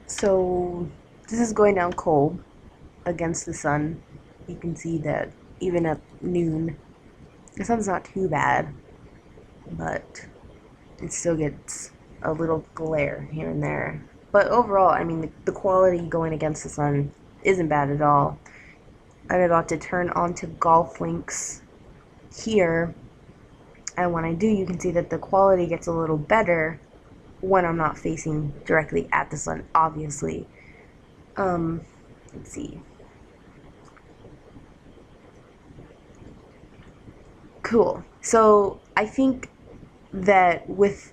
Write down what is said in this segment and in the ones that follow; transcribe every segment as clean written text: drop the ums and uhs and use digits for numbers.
So this is going down cold against the sun. You can see that even at noon, the sun's not too bad, but it still gets a little glare here and there. But overall, I mean, the quality going against the sun isn't bad at all. I'm about to turn onto golf links here, and when I do, you can see that the quality gets a little better when I'm not facing directly at the sun, obviously. Let's see. Cool. So I think that with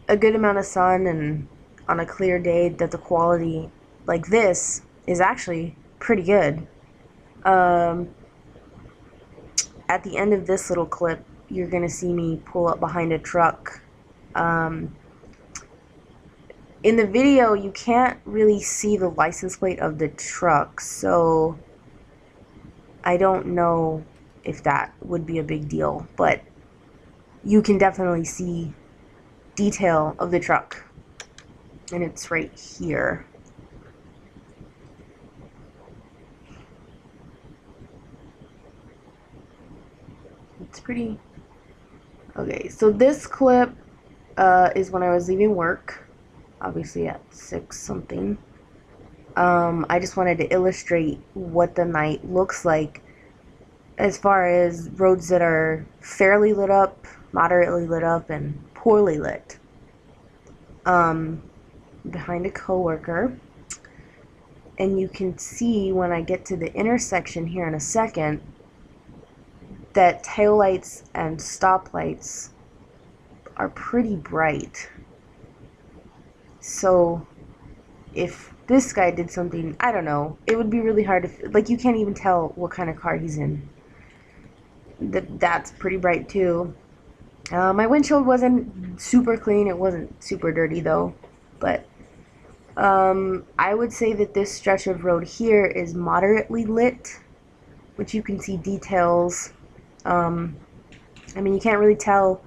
a good amount of sun and on a clear day, that the quality like this is actually pretty good. Um, at the end of this little clip, you're gonna see me pull up behind a truck. Um, in the video, you can't really see the license plate of the truck, so I don't know if that would be a big deal, but you can definitely see detail of the truck, and it's right here. It's pretty okay. So this clip is when I was leaving work, obviously at 6 something. I just wanted to illustrate what the night looks like as far as roads that are fairly lit up, moderately lit up, and poorly lit. Behind a coworker, and you can see when I get to the intersection here in a second that taillights and stoplights are pretty bright. So if this guy did something, I don't know, it would be really hard to, like, you can't even tell what kind of car he's in. That's pretty bright too. My windshield wasn't super clean, it wasn't super dirty though, but I would say that this stretch of road here is moderately lit, which you can see details. I mean, you can't really tell.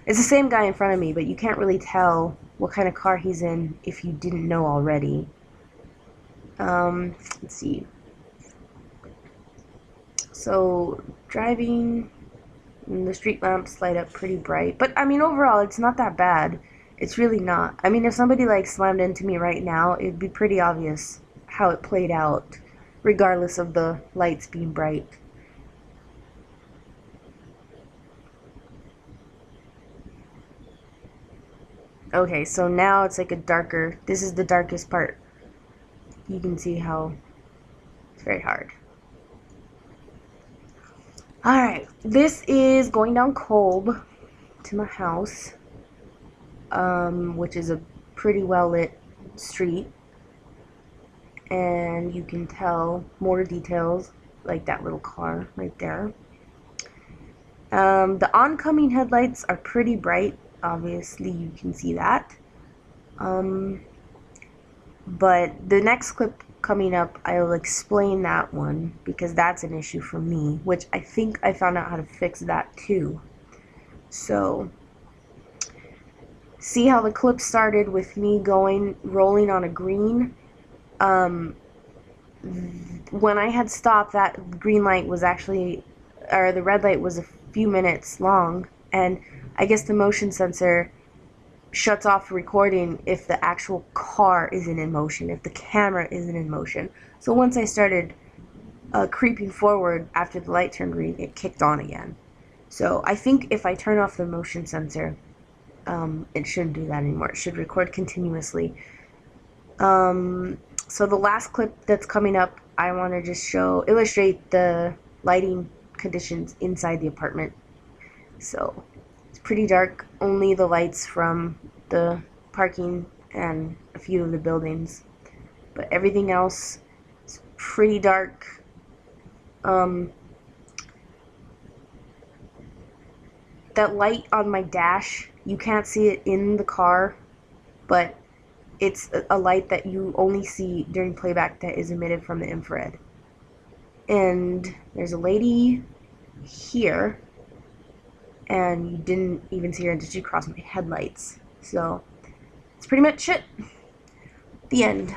It's the same guy in front of me, but you can't really tell what kind of car he's in if you didn't know already. Let's see. So, driving, the street lamps light up pretty bright. But, I mean, overall, it's not that bad. It's really not. I mean, if somebody, like, slammed into me right now, it'd be pretty obvious how it played out, regardless of the lights being bright. Okay, so now it's like a darker, this is the darkest part. You can see how it's very hard. Alright, this is going down Kolb to my house, which is a pretty well lit street. And you can tell more details, like that little car right there. The oncoming headlights are pretty bright, obviously you can see that. But the next clip coming up, I'll explain that one, because that's an issue for me, which I think I found out how to fix that too. So, see how the clip started with me rolling on a green? When I had stopped, that green light was actually, or the red light was a few minutes long, and I guess the motion sensor shuts off recording if the actual car isn't in motion, if the camera isn't in motion. So once I started creeping forward after the light turned green, it kicked on again. So I think if I turn off the motion sensor, it shouldn't do that anymore. It should record continuously. So the last clip that's coming up, I want to just illustrate the lighting conditions inside the apartment. So it's pretty dark, only the lights from the parking and a few of the buildings, but everything else is pretty dark. That light on my dash, you can't see it in the car, but it's a light that you only see during playback that is emitted from the infrared. And there's a lady here, and you didn't even see her until she crossed my headlights. So, it's pretty much it. The end.